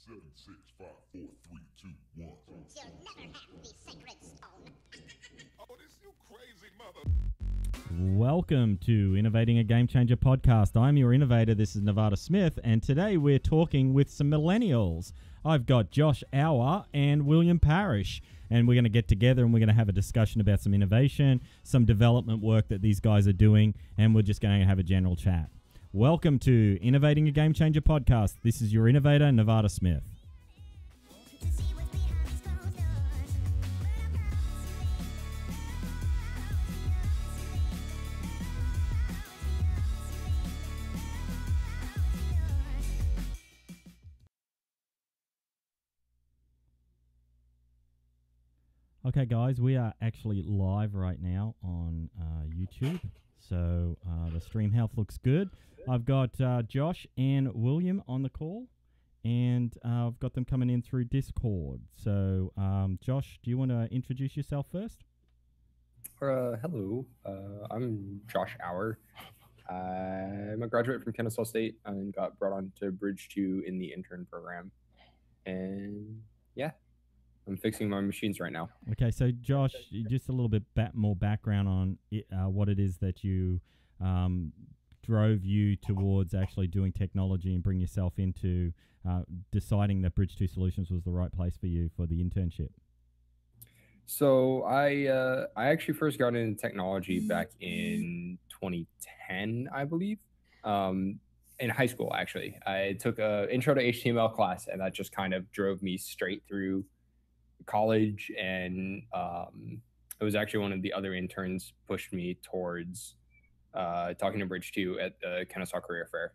7, 6, 5, 4, 3, 2, 1. You'll never have the sacred stone. Oh, this you crazy mother. Welcome to Innovating a Game Changer podcast. I'm your innovator. This is Nevada Smith, and today we're talking with some millennials. I've got Josh Auer and William Parrish, and we're going to get together and we're going to have a discussion about some innovation, some development work that these guys are doing, and we're just going to have a general chat. Welcome to Innovating a Game Changer podcast. This is your innovator, Nevada Smith. Okay, guys, we are actually live right now on YouTube, so the stream health looks good. I've got Josh and William on the call, and I've got them coming in through Discord. So, Josh, do you want to introduce yourself first? Hello, I'm Josh Auer. I'm a graduate from Kennesaw State and got brought on to Bridge 2 in the intern program. And yeah, I'm fixing my machines right now. Okay, so Josh, just a little bit more background on it, what it is that you drove you towards actually doing technology and bring yourself into deciding that Bridge 2 Solutions was the right place for you for the internship. So I actually first got into technology back in 2010, I believe, in high school, actually. I took an intro to HTML class, and that just kind of drove me straight through college. And it was actually one of the other interns pushed me towards talking to Bridge 2 at the Kennesaw Career Fair.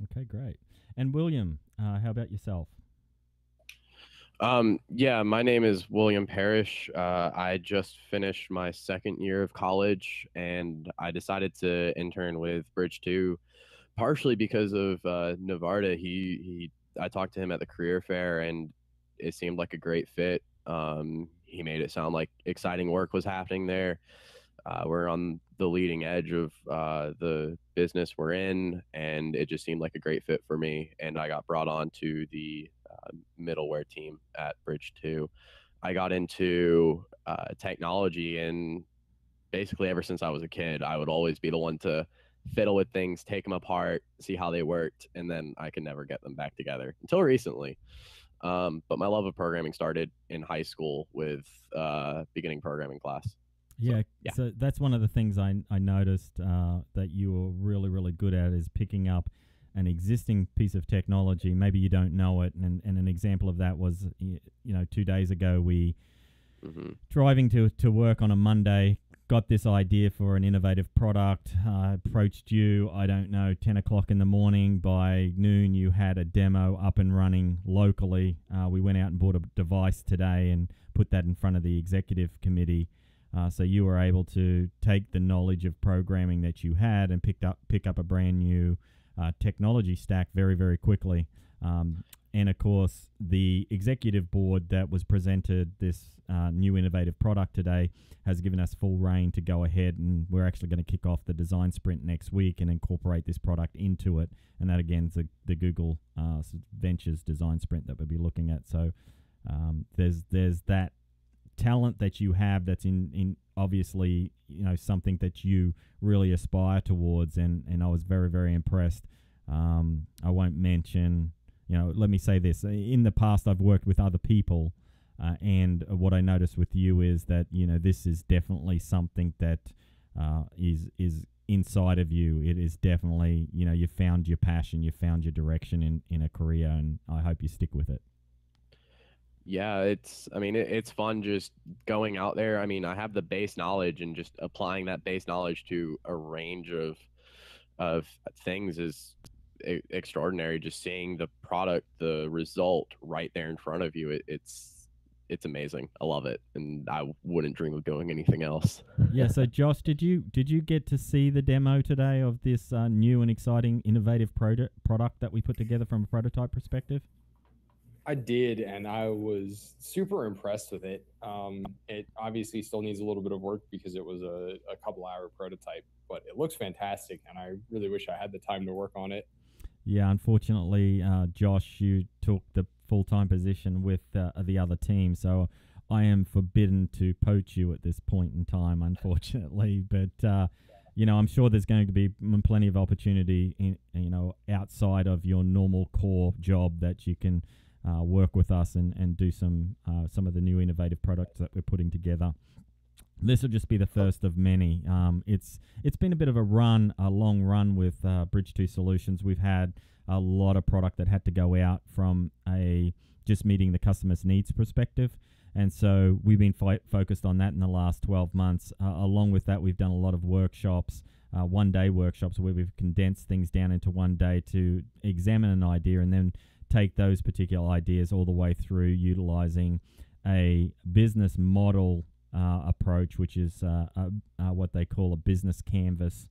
Okay, great. And William, how about yourself? Yeah, my name is William Parrish. I just finished my second year of college, and I decided to intern with Bridge 2, partially because of Nevada. I talked to him at the career fair, and it seemed like a great fit. He made it sound like exciting work was happening there. We're on the leading edge of the business we're in, and it just seemed like a great fit for me. And I got brought on to the middleware team at Bridge 2. I got into technology, and basically ever since I was a kid, I would always be the one to fiddle with things, take them apart, see how they worked, and then I could never get them back together until recently. But my love of programming started in high school with beginning programming class. So that's one of the things I noticed that you were really, really good at is picking up an existing piece of technology. Maybe you don't know it, and an example of that was, 2 days ago we driving to work on a Monday, got this idea for an innovative product, approached you, 10 o'clock in the morning. By noon, you had a demo up and running locally. We went out and bought a device today and put that in front of the executive committee. So you were able to take the knowledge of programming that you had and pick up a brand new technology stack very, very quickly. And of course, the executive board that was presented this new innovative product today has given us full reign to go ahead, and we're actually going to kick off the design sprint next week and incorporate this product into it. And that, again, is the Google Ventures design sprint that we'll be looking at. So there's that talent that you have that's in obviously something that you really aspire towards, and I was very, very impressed. I won't mention, let me say this. In the past, I've worked with other people, and what I noticed with you is that, this is definitely something that is inside of you. It is definitely, you found your passion, you found your direction in a career, and I hope you stick with it. Yeah, it's fun just going out there. I mean, I have the base knowledge, and just applying that base knowledge to a range of things is extraordinary. Just seeing the product, the result right there in front of you, it's amazing. I love it, and I wouldn't dream of doing anything else. Yeah. So, Josh, did you get to see the demo today of this new and exciting, innovative product that we put together from a prototype perspective? I did, and I was super impressed with it. It obviously still needs a little bit of work because it was a couple-hour prototype, but it looks fantastic, and I really wish I had the time to work on it. Yeah, unfortunately, Josh, you took the full-time position with the other team. So I am forbidden to poach you at this point in time, unfortunately. But I'm sure there's going to be plenty of opportunity outside of your normal core job that you can work with us and do some of the new innovative products that we're putting together. This will just be the first of many. It's been a bit of a long run with Bridge 2 Solutions. We've had a lot of product that had to go out from just meeting the customer's needs perspective. And so we've been focused on that in the last 12 months. Along with that, we've done a lot of workshops, one-day workshops where we've condensed things down into one day to examine an idea and then take those particular ideas all the way through utilizing a business model approach, which is what they call a business canvas.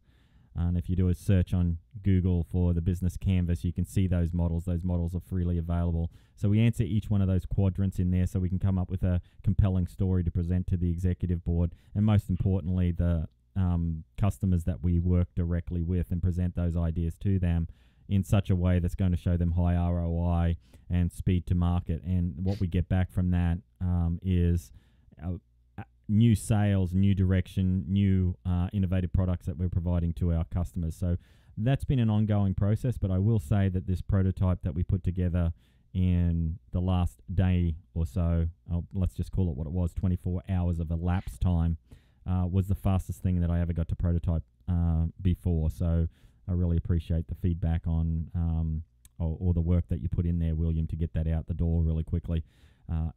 And if you do a search on Google for the business canvas, you can see those models. Those models are freely available. So we answer each one of those quadrants in there so we can come up with a compelling story to present to the executive board. And most importantly, the customers that we work directly with, and present those ideas to them in such a way that's going to show them high ROI and speed to market. And what we get back from that is new sales, new direction, new innovative products that we're providing to our customers. So that's been an ongoing process, but I will say that this prototype that we put together in the last day or so, let's just call it what it was, 24 hours of elapsed time, was the fastest thing that I ever got to prototype before. So I really appreciate the feedback on or the work that you put in there, William, to get that out the door really quickly.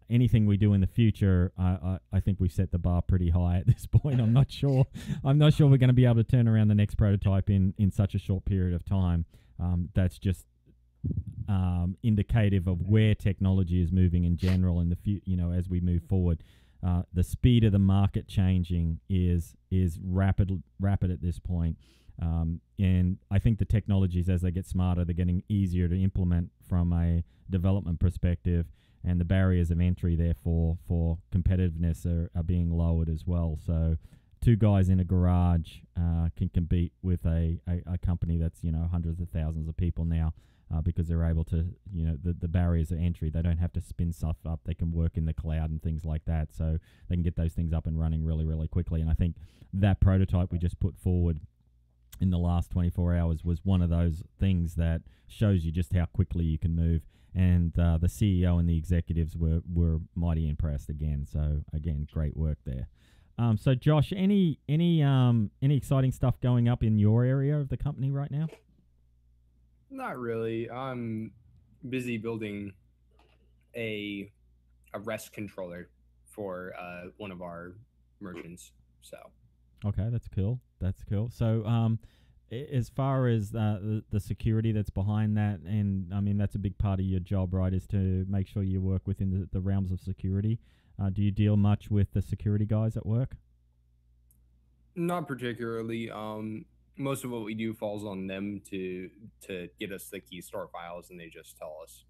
Anything we do in the future, I think we set the bar pretty high at this point. I'm not sure we're going to be able to turn around the next prototype in such a short period of time. That's just indicative of where technology is moving in general in the as we move forward. The speed of the market changing is rapid at this point. And I think the technologies, as they get smarter, they're getting easier to implement from a development perspective, and the barriers of entry, therefore, for competitiveness are being lowered as well. So two guys in a garage can compete with a company that's, hundreds of thousands of people now, because they're able to, the barriers of entry, they don't have to spin stuff up. They can work in the cloud and things like that. So they can get those things up and running really, really quickly. And I think that prototype we just put forward in the last 24 hours was one of those things that shows you just how quickly you can move. And the CEO and the executives were mighty impressed again. So again, great work there. So Josh, any exciting stuff going up in your area of the company right now? Not really. I'm busy building a REST controller for one of our merchants. So. Okay, that's cool. So, as far as the security that's behind that, and I mean that's a big part of your job, right? Is to make sure you work within the realms of security. Do you deal much with the security guys at work? Not particularly. Most of what we do falls on them to get us the key store files, and they just tell us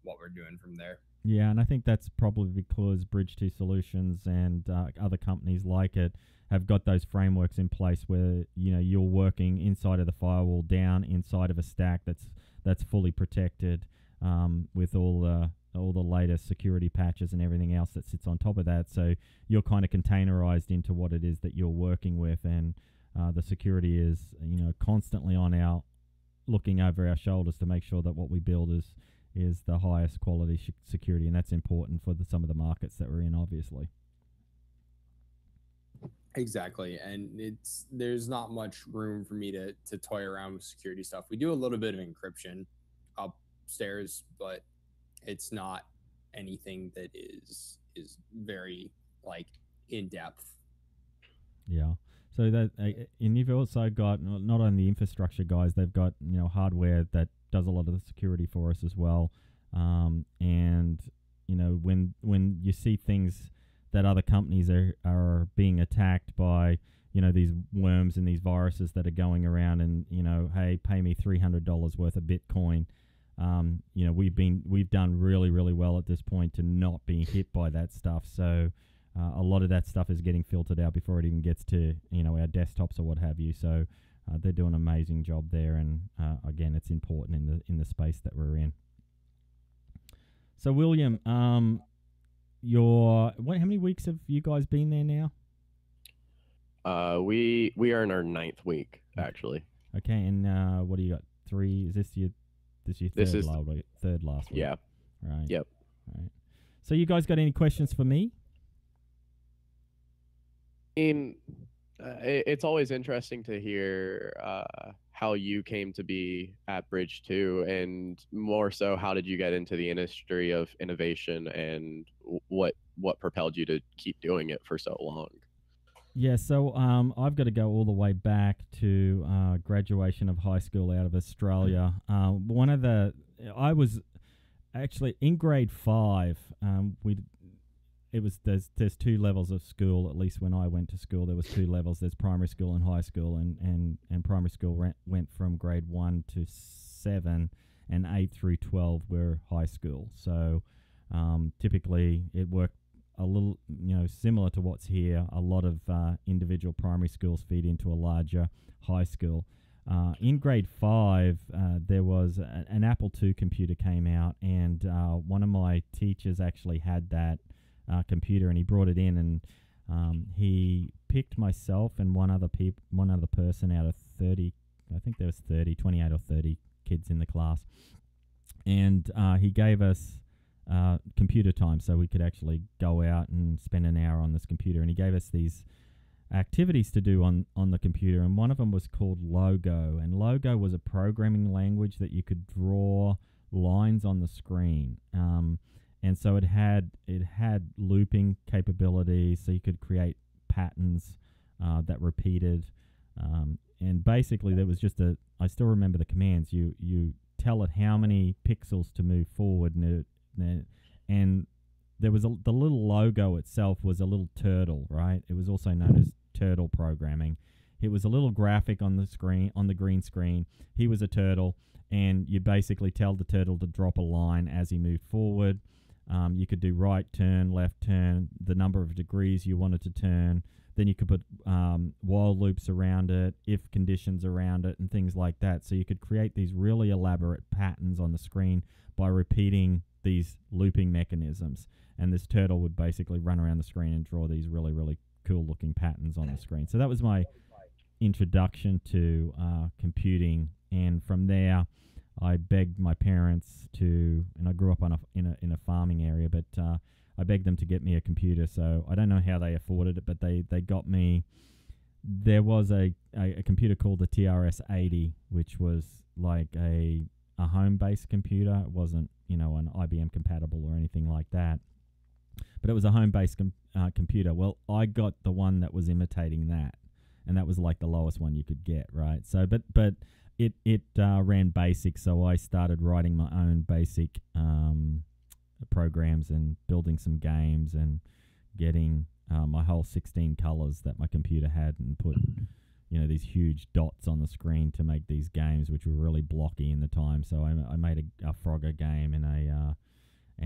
what we're doing from there. Yeah, and I think that's probably because Bridge 2 Solutions and other companies like it have got those frameworks in place where you're working inside of the firewall, down inside of a stack that's fully protected, with all the latest security patches and everything else that sits on top of that. So you're kind of containerized into what it is that you're working with, and the security is constantly looking over our shoulders to make sure that what we build is the highest quality security, and that's important for some of the markets that we're in, obviously. Exactly, and there's not much room for me to toy around with security stuff. We do a little bit of encryption upstairs, but it's not anything that is very in depth. Yeah. So that and you've also got not only infrastructure guys, they've got hardware that does a lot of the security for us as well. And when you see things that other companies are being attacked by, these worms and these viruses that are going around, and hey, pay me $300 worth of Bitcoin. We've done really, really well at this point to not being hit by that stuff. So a lot of that stuff is getting filtered out before it even gets to our desktops or what have you. So they're doing an amazing job there, and again, it's important in the space that we're in. So William, how many weeks have you guys been there now? We are in our 9th week actually. Okay, and what do you got? 3? Is this your third last week? Yeah. Right. Yep. Right. So you guys got any questions for me? It's always interesting to hear how you came to be at Bridge 2, and more so, how did you get into the industry of innovation, and what propelled you to keep doing it for so long? Yeah, so I've got to go all the way back to graduation of high school out of Australia. I was actually in grade 5. There's 2 levels of school. At least when I went to school, there was 2 levels. There's primary school and high school, and primary school went from grade 1 to 7, and 8 through 12 were high school. So typically it worked a little, similar to what's here. A lot of individual primary schools feed into a larger high school. In grade 5, there was an Apple II computer came out, and one of my teachers actually had that computer, and he brought it in, and he picked myself and one other person out of 30. I think there was 28 or 30 kids in the class, and he gave us computer time so we could actually go out and spend an hour on this computer, and he gave us these activities to do on the computer, and one of them was called Logo, and Logo was a programming language that you could draw lines on the screen, and so it had looping capabilities, so you could create patterns that repeated, and basically there was just I still remember the commands. You tell it how many pixels to move forward, and there was the little logo itself was a little turtle, right? It was also known as turtle programming. It was a little graphic on the screen, on the green screen. He was a turtle, and you basically tell the turtle to drop a line as he moved forward. You could do right turn, left turn, the number of degrees you wanted to turn. Then you could put while loops around it, if conditions around it, and things like that. So you could create these really elaborate patterns on the screen by repeating these looping mechanisms. And this turtle would basically run around the screen and draw these really, really cool-looking patterns on the screen. So that was my introduction to computing. And from there, I begged my parents to, and I grew up in a farming area, but I begged them to get me a computer. So I don't know how they afforded it, but they got me. There was a computer called the TRS-80, which was like a home-based computer. It wasn't, an IBM compatible or anything like that, but it was a home-based computer. Well, I got the one that was imitating that, and that was like the lowest one you could get, right? So, but it ran BASIC, so I started writing my own BASIC programs and building some games and getting my whole 16 colors that my computer had, and put these huge dots on the screen to make these games, which were really blocky in the time. So I made a Frogger game, and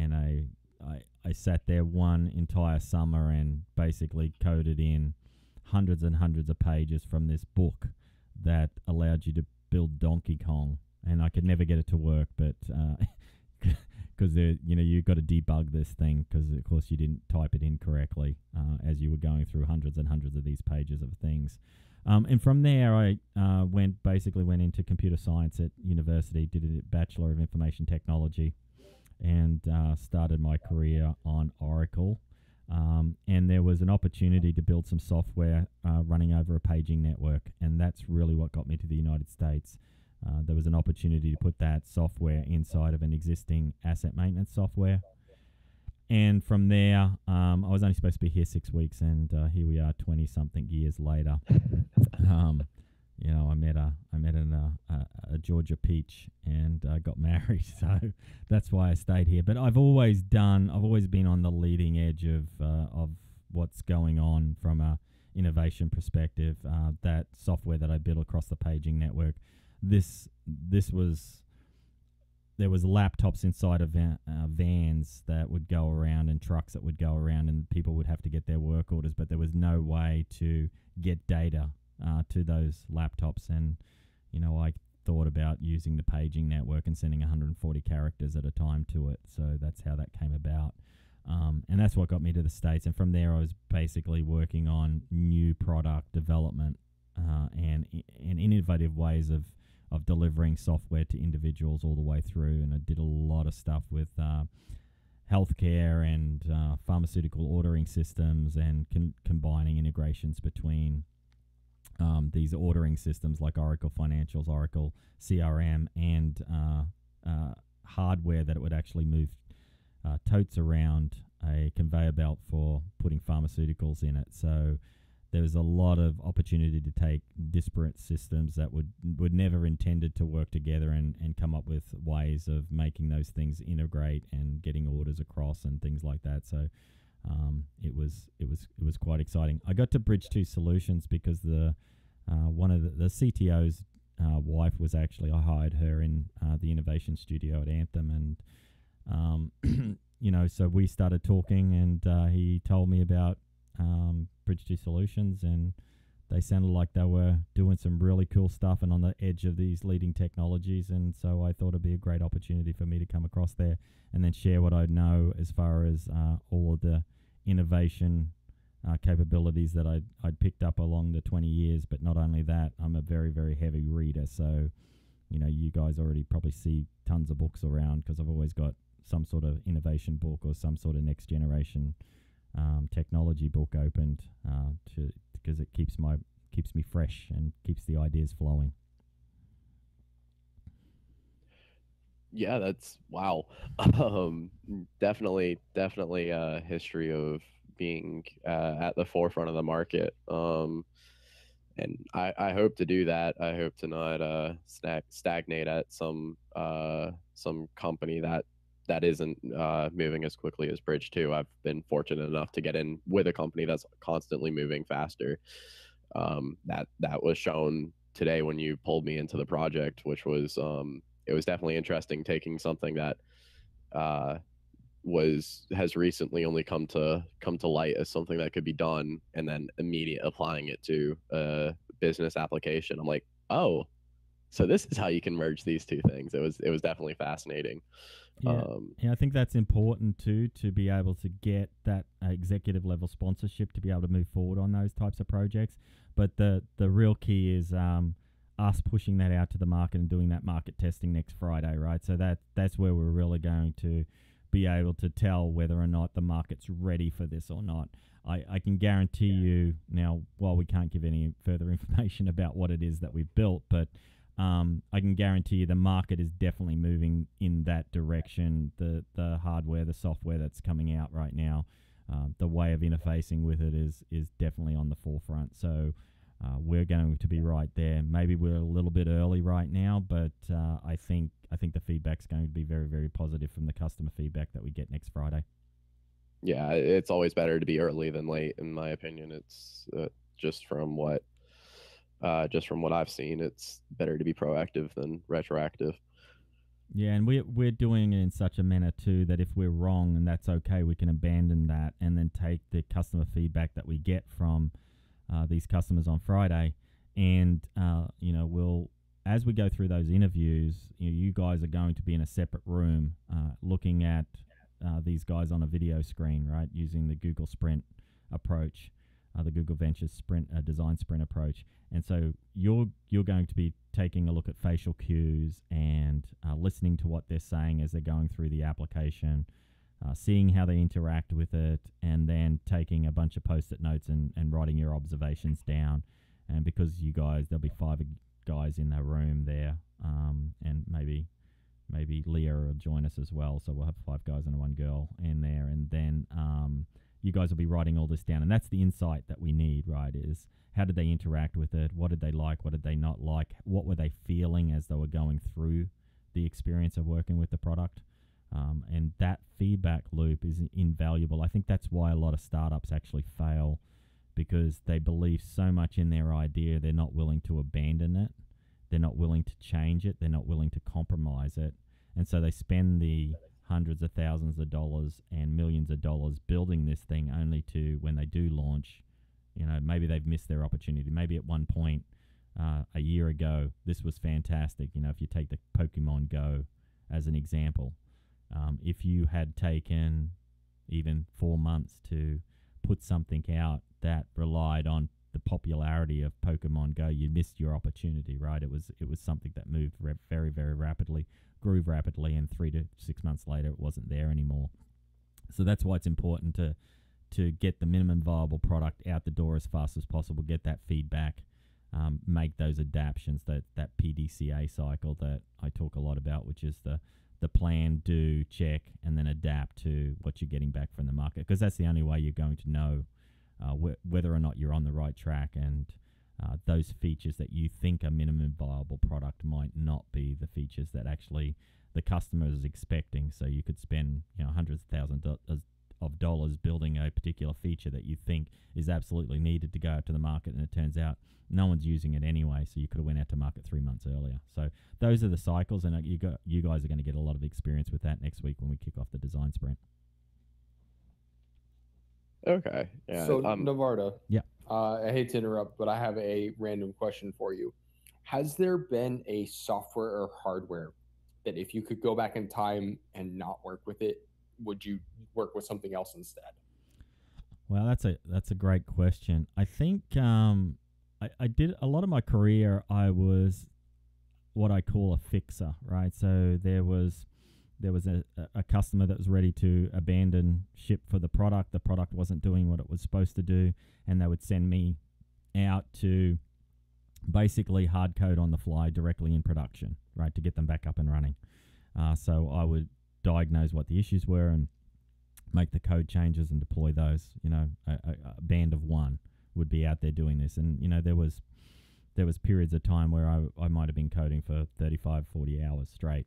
I sat there one entire summer and basically coded in hundreds and hundreds of pages from this book that allowed you to build Donkey Kong. And I could never get it to work, but because you've got to debug this thing, because of course you didn't type it in correctly as you were going through hundreds and hundreds of these pages of things. And from there, I went into computer science at university, did a Bachelor of Information Technology, and started my career on Oracle. And there was an opportunity to build some software running over a paging network, and that's really what got me to the United States. There was an opportunity to put that software inside of an existing asset maintenance software. And from there, I was only supposed to be here 6 weeks, and here we are 20-something years later. I met a Georgia peach and got married, so that's why I stayed here. But I've always been on the leading edge of what's going on from a innovation perspective. That software that I built across the paging network, there was laptops inside of vans that would go around, and trucks that would go around, and people would have to get their work orders, but there was no way to get data to those laptops. And I thought about using the paging network and sending 140 characters at a time to it. So that's how that came about. And that's what got me to the States. And from there, I was basically working on new product development and innovative ways of delivering software to individuals all the way through. And I did a lot of stuff with healthcare and pharmaceutical ordering systems and combining integrations between these ordering systems like Oracle Financials, Oracle CRM, and hardware that it would actually move totes around a conveyor belt for putting pharmaceuticals in it. So there was a lot of opportunity to take disparate systems that would never intended to work together and come up with ways of making those things integrate and getting orders across and things like that. So it was quite exciting. I got to Bridge 2 Solutions because the one of the CTO's wife was actually, I hired her in the innovation studio at Anthem, and so we started talking, and he told me about Bridge 2 Solutions, and they sounded like they were doing some really cool stuff and on the edge of these leading technologies. And so I thought it'd be a great opportunity for me to come across there and then share what I know as far as all of the innovation capabilities that I'd picked up along the 20 years. But not only that, I'm a very, very heavy reader. So, you guys already probably see tons of books around because I've always got some sort of innovation book or some sort of next generation technology book opened because it keeps me fresh and keeps the ideas flowing. Yeah, that's wow. Definitely a history of being at the forefront of the market. And I hope to do that. I hope to not stagnate at some company that isn't moving as quickly as Bridge 2. I've been fortunate enough to get in with a company that's constantly moving faster. That was shown today when you pulled me into the project, which was it was definitely interesting taking something that has recently only come to light as something that could be done, and then immediate applying it to a business application. I'm like, oh, so this is how you can merge these two things. It was definitely fascinating. Yeah, I think that's important too, to be able to get that executive level sponsorship to be able to move forward on those types of projects. But the real key is us pushing that out to the market and doing that market testing next Friday, right? So that's where we're really going to be able to tell whether or not the market's ready for this or not. I can guarantee you now, while we can't give any further information about what it is that we've built, but I can guarantee you the market is definitely moving in that direction. The hardware, the software that's coming out right now, the way of interfacing with it is definitely on the forefront. So we're going to be right there. Maybe we're a little bit early right now, but I think the feedback's going to be very, very positive from the customer feedback that we get next Friday. Yeah, it's always better to be early than late, in my opinion. It's just from what I've seen, it's better to be proactive than retroactive. Yeah, and we're doing it in such a manner too that if we're wrong, and that's okay, we can abandon that and then take the customer feedback that we get from these customers on Friday, and we'll, as we go through those interviews, you guys are going to be in a separate room looking at these guys on a video screen, right, using the Google Sprint approach, the Google Ventures Sprint design sprint approach. And so you're going to be taking a look at facial cues and listening to what they're saying as they're going through the application, seeing how they interact with it, and then taking a bunch of post-it notes and writing your observations down. And because there'll be 5 guys in the room there, and maybe Leah will join us as well. So we'll have 5 guys and 1 girl in there, and then you guys will be writing all this down. And that's the insight that we need, right, is how did they interact with it? What did they like? What did they not like? What were they feeling as they were going through the experience of working with the product? And that feedback loop is invaluable. I think that's why a lot of startups actually fail, because they believe so much in their idea, they're not willing to abandon it. They're not willing to change it. They're not willing to compromise it. And so they spend the hundreds of thousands of dollars and millions of dollars building this thing, only to, when they do launch, maybe they've missed their opportunity. Maybe at one point a year ago, this was fantastic. You know, if you take the Pokemon Go as an example, if you had taken even 4 months to put something out that relied on the popularity of Pokemon Go, you missed your opportunity, right? It was something that moved very, very rapidly, grew rapidly, and 3 to 6 months later, it wasn't there anymore. So that's why it's important to get the minimum viable product out the door as fast as possible, get that feedback, make those adaptations, that PDCA cycle that I talk a lot about, which is the plan, do, check, and then adapt to what you're getting back from the market, because that's the only way you're going to know whether or not you're on the right track, and those features that you think are minimum viable product might not be the features that actually the customer is expecting. So you could spend hundreds of thousands of dollars building a particular feature that you think is absolutely needed to go out to the market, and it turns out no one's using it anyway, so you could have went out to market 3 months earlier. So those are the cycles, and you guys are going to get a lot of experience with that next week when we kick off the design sprint. Okay. Yeah. So Navarda, yeah. I hate to interrupt, but I have a random question for you. Has there been a software or hardware that if you could go back in time and not work with it, would you work with something else instead? Well, that's a great question. I think I did a lot of my career. I was what I call a fixer, right? So there was a customer that was ready to abandon ship for the product. The product wasn't doing what it was supposed to do, and they would send me out to basically hard code on the fly directly in production, right, to get them back up and running. So I would diagnose what the issues were and make the code changes and deploy those. A band of one would be out there doing this, and there was periods of time where I might have been coding for 35, 40 hours straight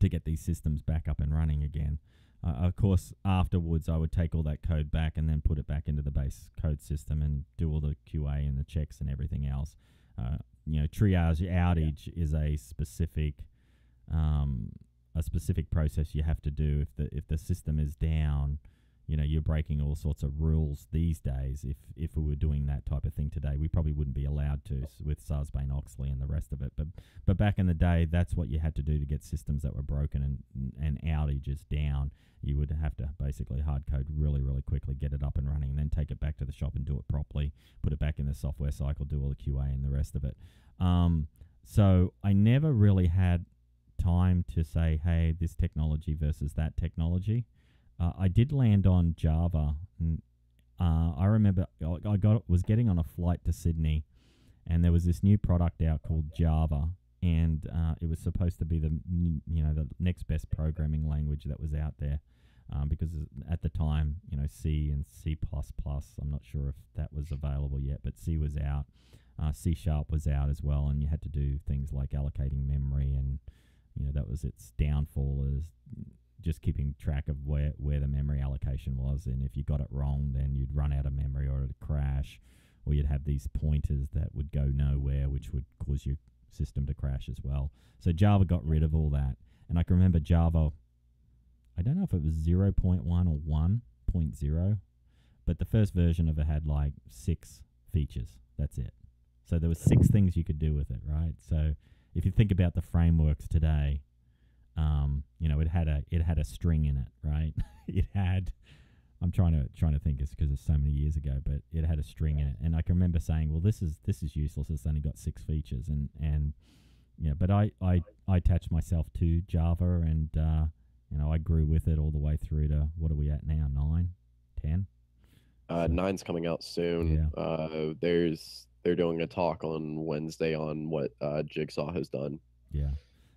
to get these systems back up and running again. Of course, afterwards, I would take all that code back and then put it back into the base code system and do all the QA and the checks and everything else. Triage outage is a specific process you have to do. If the system is down, you're breaking all sorts of rules these days. If we were doing that type of thing today, we probably wouldn't be allowed to with Sarbanes-Oxley and the rest of it. But back in the day, that's what you had to do to get systems that were broken and outages down. You would have to basically hard code really, really quickly, get it up and running, and then take it back to the shop and do it properly, put it back in the software cycle, do all the QA and the rest of it. So I never really had time to say, hey, this technology versus that technology. I did land on Java. I remember I was getting on a flight to Sydney, and there was this new product out called Java, and it was supposed to be the next best programming language that was out there, because at the time, C and C++, I'm not sure if that was available yet, but C was out. C# was out as well, and you had to do things like allocating memory, and that was its downfall, is just keeping track of where the memory allocation was, and if you got it wrong, then you'd run out of memory or it'd crash, or you'd have these pointers that would go nowhere, which would cause your system to crash as well. So Java got rid of all that, and I can remember Java, I don't know if it was 0.1 or 1.0, but the first version of it had like 6 features. That's it. So there was 6 things you could do with it, right? So if you think about the frameworks today, it had a string in it, right? It had, I'm trying to think, it's because it's so many years ago, but it had a string in it, and I can remember saying, well, this is useless. It's only got 6 features, but I attached myself to Java, and I grew with it all the way through to, what are we at now? 9, 10. 9's coming out soon. Yeah. They're doing a talk on Wednesday on what Jigsaw has done. Yeah.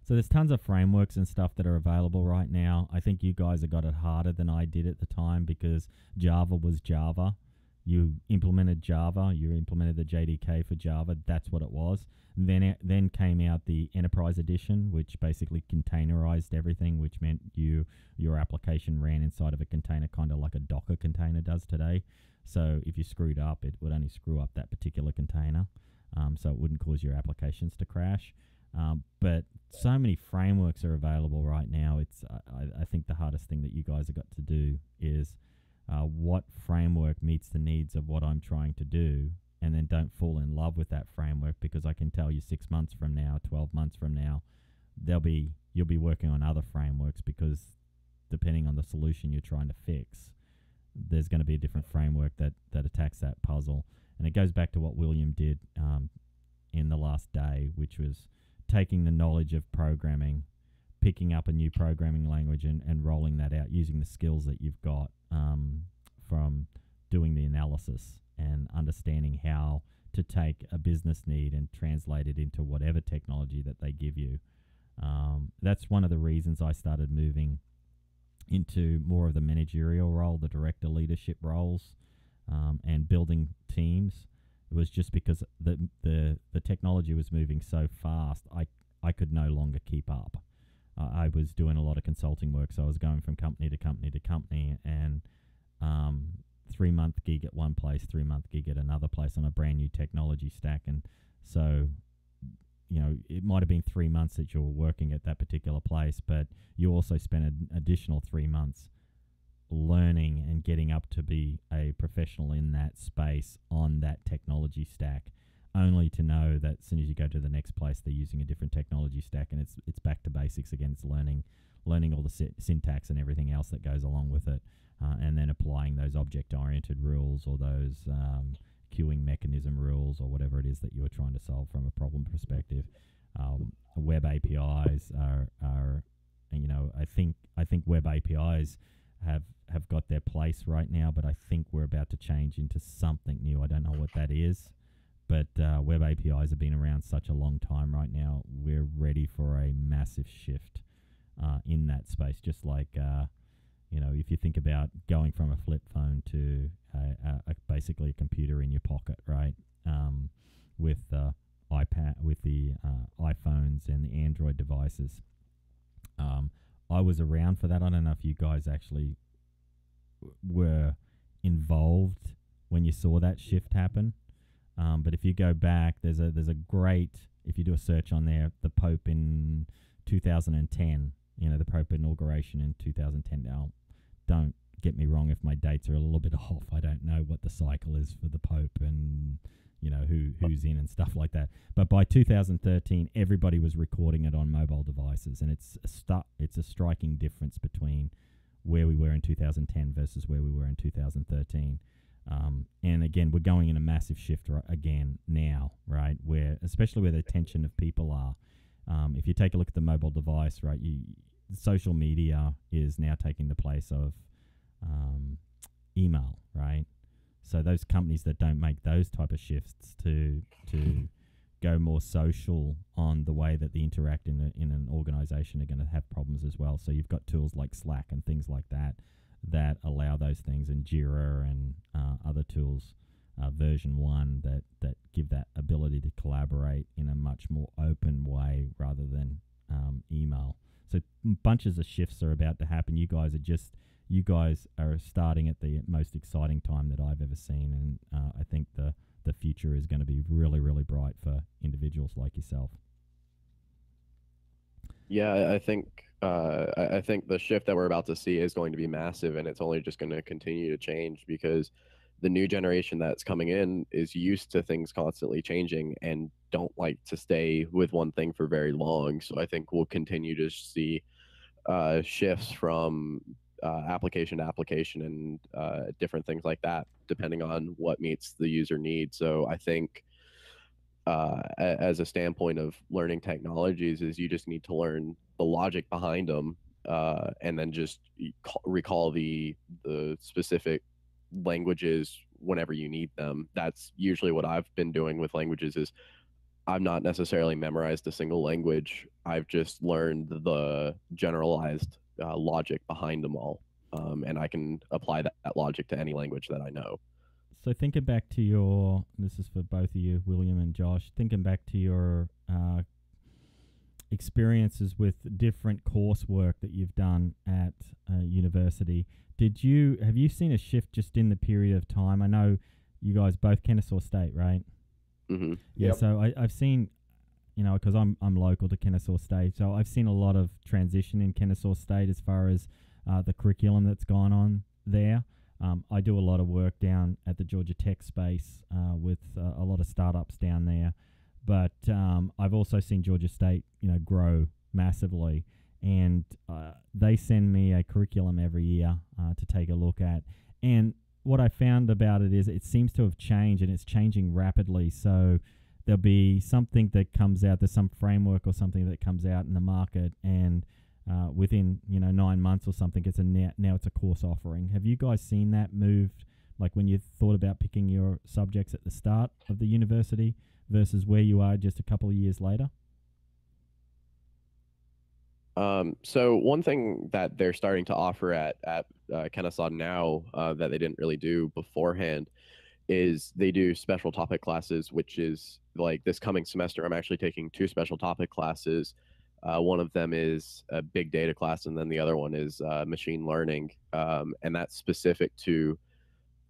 So there's tons of frameworks and stuff that are available right now. I think you guys have got it harder than I did at the time, because Java was Java. You implemented Java. You implemented the JDK for Java. That's what it was. Then came out the Enterprise Edition, which basically containerized everything, which meant your application ran inside of a container, kind of like a Docker container does today. So if you screwed up, it would only screw up that particular container, so it wouldn't cause your applications to crash. But so many frameworks are available right now. It's I think the hardest thing that you guys have got to do is what framework meets the needs of what I'm trying to do, and then don't fall in love with that framework, because I can tell you 6 months from now, 12 months from now, you'll be working on other frameworks, because depending on the solution you're trying to fix, there's going to be a different framework that attacks that puzzle. And it goes back to what William did in the last day, which was taking the knowledge of programming, picking up a new programming language and rolling that out using the skills that you've got from doing the analysis and understanding how to take a business need and translate it into whatever technology that they give you. That's one of the reasons I started moving into more of the managerial role, the director leadership roles, and building teams. It was just because the technology was moving so fast, I could no longer keep up. I was doing a lot of consulting work, so I was going from company to company to company, and 3-month gig at one place, 3-month gig at another place on a brand new technology stack. And so, you know, it might have been 3 months that you were working at that particular place, but you also spent an additional 3 months learning and getting up to be a professional in that space on that technology stack, only to know that as soon as you go to the next place, they're using a different technology stack, and it's back to basics again. It's learning all the syntax and everything else that goes along with it, and then applying those object-oriented rules or those queuing mechanism rules or whatever it is that you were trying to solve from a problem perspective. Web APIs are you know, I think web APIs have got their place right now, but I think we're about to change into something new. I don't know what that is, but web APIs have been around such a long time right now. We're ready for a massive shift in that space, just like you know, if you think about going from a flip phone to basically a computer in your pocket, right? With iPad, with the iPhones and the Android devices. I was around for that. I don't know if you guys actually were involved when you saw that shift happen. But if you go back, there's a great, if you do a search on there, the Pope in 2010, you know, the Pope inauguration in 2010. Now, don't get me wrong if my dates are a little bit off. I don't know what the cycle is for the Pope and, you know, who's in and stuff like that. But by 2013, everybody was recording it on mobile devices, and it's a striking difference between where we were in 2010 versus where we were in 2013. And again, we're going in a massive shift again now, right? Where, especially where the attention of people are. If you take a look at the mobile device, right, social media is now taking the place of email, right? So those companies that don't make those type of shifts to go more social on the way that they interact in an organization are going to have problems as well. So you've got tools like Slack and things like that allow those things, and Jira and other tools, version 1 that give that ability to collaborate in a much more open way rather than email. So bunches of shifts are about to happen. You guys are starting at the most exciting time that I've ever seen, and I think the future is going to be really, really bright for individuals like yourself. Yeah, I think the shift that we're about to see is going to be massive, and it's only just going to continue to change because the new generation that's coming in is used to things constantly changing and don't like to stay with one thing for very long. So I think we'll continue to see shifts from application to application and different things like that, depending on what meets the user need. So I think as a standpoint of learning technologies is you just need to learn the logic behind them and then just recall the specific languages whenever you need them. That's usually what I've been doing with languages is I've not necessarily memorized a single language. I've just learned the generalized logic behind them all. And I can apply that logic to any language that I know. So thinking back to this is for both of you, William and Josh, thinking back to your experiences with different coursework that you've done at university, have you seen a shift just in the period of time? I know you guys both Kennesaw State, right? Mm-hmm. Yeah. Yep. So I've seen, you know, because I'm local to Kennesaw State, so I've seen a lot of transition in Kennesaw State as far as the curriculum that's gone on there. I do a lot of work down at the Georgia Tech space with a lot of startups down there, but I've also seen Georgia State, grow massively, and they send me a curriculum every year to take a look at. And what I found about it is it seems to have changed, and it's changing rapidly. So there'll be something that comes out, there's some framework or something that comes out in the market, and within 9 months or something, now it's a course offering. Have you guys seen that moved, like when you thought about picking your subjects at the start of the university versus where you are just a couple of years later? So one thing that they're starting to offer at Kennesaw now that they didn't really do beforehand is they do special topic classes, which is like this coming semester, I'm actually taking 2 special topic classes. One of them is a big data class, and then the other one is machine learning. And that's specific to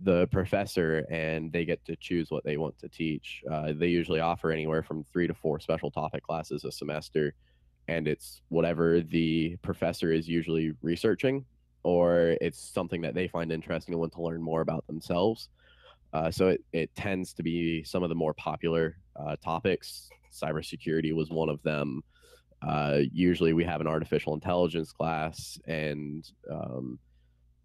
the professor, and they get to choose what they want to teach. They usually offer anywhere from 3 to 4 special topic classes a semester, and it's whatever the professor is usually researching, or it's something that they find interesting and want to learn more about themselves. So it tends to be some of the more popular topics. Cybersecurity was one of them. Usually we have an artificial intelligence class, and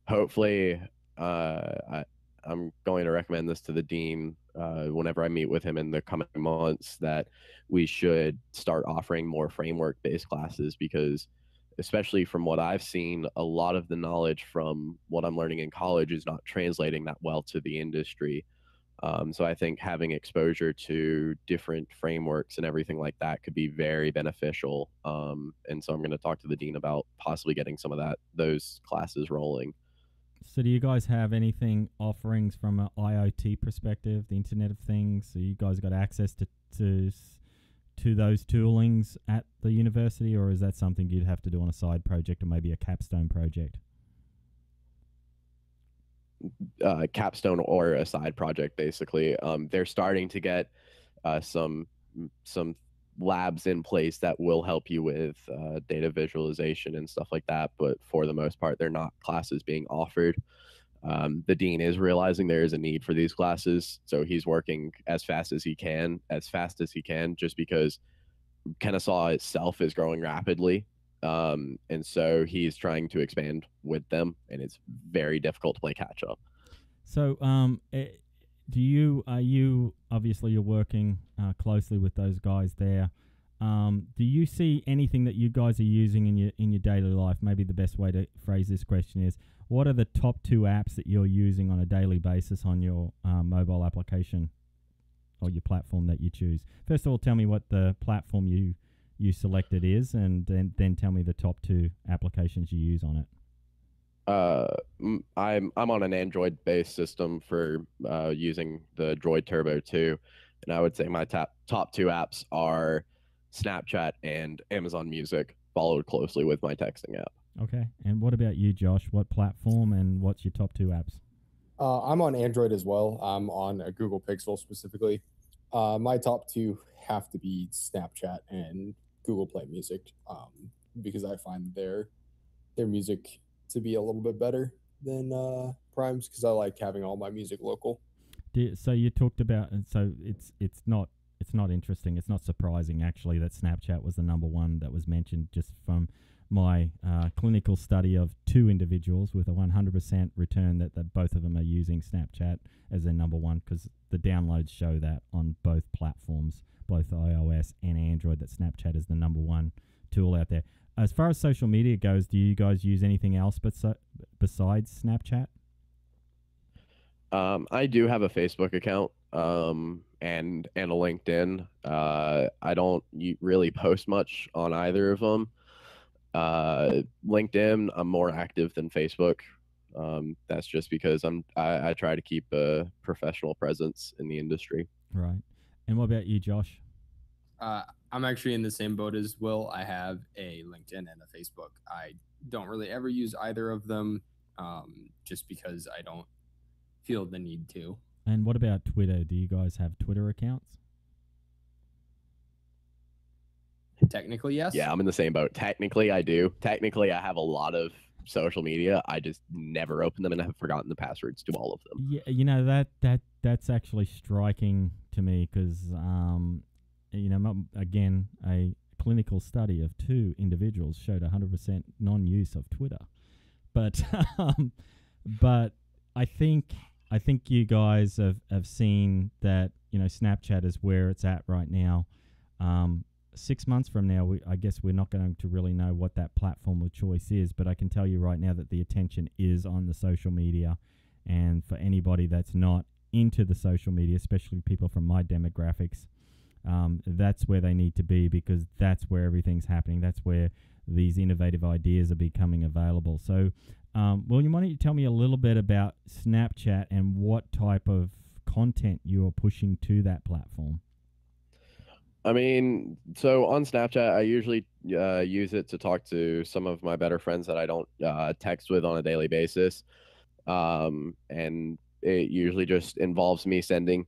hopefully I'm going to recommend this to the dean whenever I meet with him in the coming months, that we should start offering more framework-based classes, because especially from what I've seen, a lot of the knowledge from what I'm learning in college is not translating that well to the industry. So I think having exposure to different frameworks and everything like that could be very beneficial. And so I'm going to talk to the dean about possibly getting some of those classes rolling. So do you guys have anything offerings from an IoT perspective, the Internet of Things? So you guys got access to those toolings at the university, or is that something you'd have to do on a side project or maybe a capstone project? Capstone or a side project, basically. They're starting to get some labs in place that will help you with data visualization and stuff like that, but for the most part, they're not classes being offered. The dean is realizing there is a need for these classes, so he's working as fast as he can, just because Kennesaw itself is growing rapidly. And so he's trying to expand with them, and it's very difficult to play catch up. So, obviously you're working closely with those guys there. Do you see anything that you guys are using in your daily life? Maybe the best way to phrase this question is, what are the top 2 apps that you're using on a daily basis on your mobile application or your platform that you choose? First of all, tell me what the platform you selected is, and then tell me the top 2 applications you use on it. I'm on an Android-based system for using the Droid Turbo 2, and I would say my top 2 apps are Snapchat and Amazon Music, followed closely with my texting app. Okay, and what about you, Josh? What platform and what's your top 2 apps? I'm on Android as well. I'm on a Google Pixel specifically. My top 2 have to be Snapchat and Google Play Music, because I find their music to be a little bit better than Prime's, because I like having all my music local. So you talked about, and so it's not interesting. It's not surprising actually that Snapchat was the number 1 that was mentioned, just from my clinical study of 2 individuals with a 100% return that both of them are using Snapchat as their number 1, because the downloads show that on both platforms, both iOS and Android, that Snapchat is the number 1 tool out there. As far as social media goes, do you guys use anything else besides Snapchat? I do have a Facebook account and a LinkedIn. I don't really post much on either of them. LinkedIn, I'm more active than Facebook. That's just because I try to keep a professional presence in the industry. Right. And what about you, Josh? I'm actually in the same boat as Will. I have a LinkedIn and a Facebook. I don't really ever use either of them, just because I don't feel the need to. And what about Twitter? Do you guys have Twitter accounts? Technically, yes. Yeah, I'm in the same boat. Technically, I do. Technically, I have a lot of social media, I just never open them and have forgotten the passwords to all of them. Yeah, that's actually striking to me because again, a clinical study of 2 individuals showed 100% non-use of Twitter, but but I think you guys have seen that Snapchat is where it's at right now. 6 months from now, I guess we're not going to really know what that platform of choice is, but I can tell you right now that the attention is on the social media. And for anybody that's not into the social media, especially people from my demographics, that's where they need to be, because that's where everything's happening. That's where these innovative ideas are becoming available. So, William, why don't you tell me a little bit about Snapchat and what type of content you are pushing to that platform? I mean, so on Snapchat, I usually use it to talk to some of my better friends that I don't text with on a daily basis. And it usually just involves me sending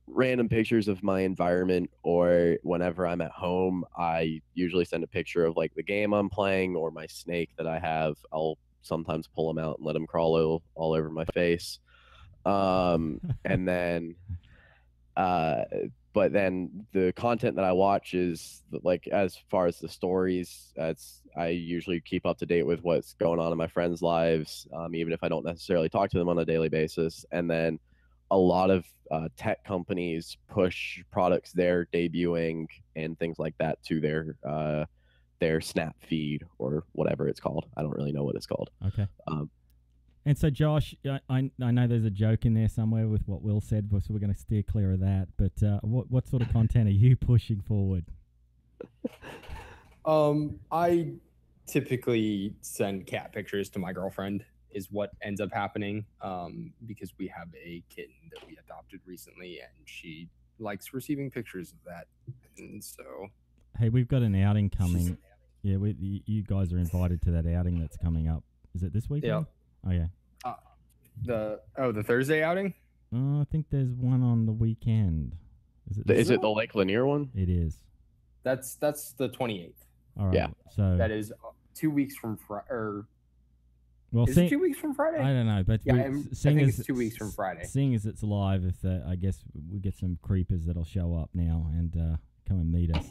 random pictures of my environment, or whenever I'm at home, I usually send a picture of like the game I'm playing or my snake that I have. I'll sometimes pull them out and let them crawl all over my face. And then but then the content that I watch is like, as far as the stories, I usually keep up to date with what's going on in my friends' lives, even if I don't necessarily talk to them on a daily basis. And then a lot of tech companies push products they're debuting and things like that to their Snap feed or whatever it's called. I don't really know what it's called. Okay. And so, Josh, I know there's a joke in there somewhere with what Will said, so we're going to steer clear of that. But what sort of content are you pushing forward? I typically send cat pictures to my girlfriend, is what ends up happening, because we have a kitten that we adopted recently, and she likes receiving pictures of that. And so, hey, we've got an outing coming. Yeah, you guys are invited to that outing that's coming up. Is it this weekend? Yeah. Oh yeah. The Thursday outing? I think there's one on the weekend. Is it the Lake Lanier one? It is. That's the 28th. All right. Yeah. So that is 2 weeks from Friday. Well, is it 2 weeks from Friday? I don't know, but yeah, I think it's 2 weeks from Friday. Seeing as it's live, I guess we get some creepers that'll show up now and come and meet us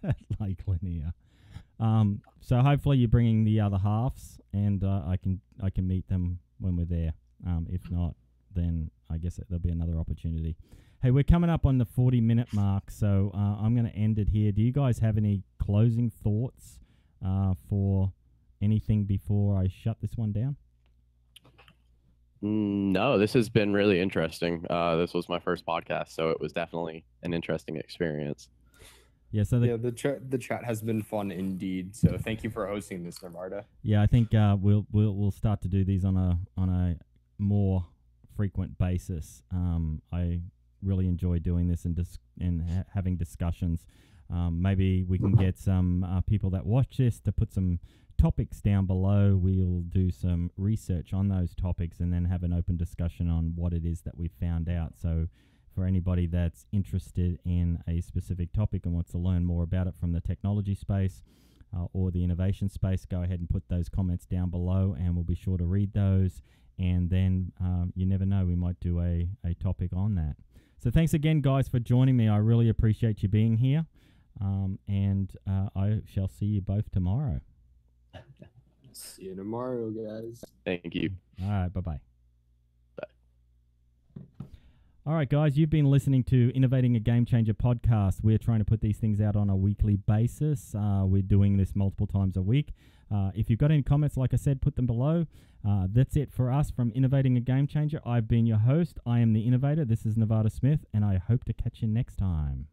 at Lake Lanier. So hopefully you're bringing the other halves, and I can meet them when we're there. If not, then I guess there'll be another opportunity. Hey, we're coming up on the 40-minute mark, so I'm going to end it here. Do you guys have any closing thoughts for anything before I shut this one down? No, this has been really interesting. This was my first podcast, so it was definitely an interesting experience. Yeah, so the chat has been fun indeed. So thank you for hosting this, Narvarda. Yeah, I think we'll start to do these on a more frequent basis. I really enjoy doing this and having discussions. Maybe we can get some people that watch this to put some topics down below. We'll do some research on those topics and then have an open discussion on what it is that we found out. So for anybody that's interested in a specific topic and wants to learn more about it from the technology space or the innovation space, go ahead and put those comments down below and we'll be sure to read those. And then you never know, we might do a topic on that. So thanks again, guys, for joining me. I really appreciate you being here. And I shall see you both tomorrow. See you tomorrow, guys. Thank you. All right, bye-bye. Bye. All right, guys, you've been listening to Innovating a Game Changer podcast. We're trying to put these things out on a weekly basis. We're doing this multiple times a week. If you've got any comments, like I said, put them below. That's it for us from Innovating a Game Changer. I've been your host. I am the innovator. This is Nevada Smith, and I hope to catch you next time.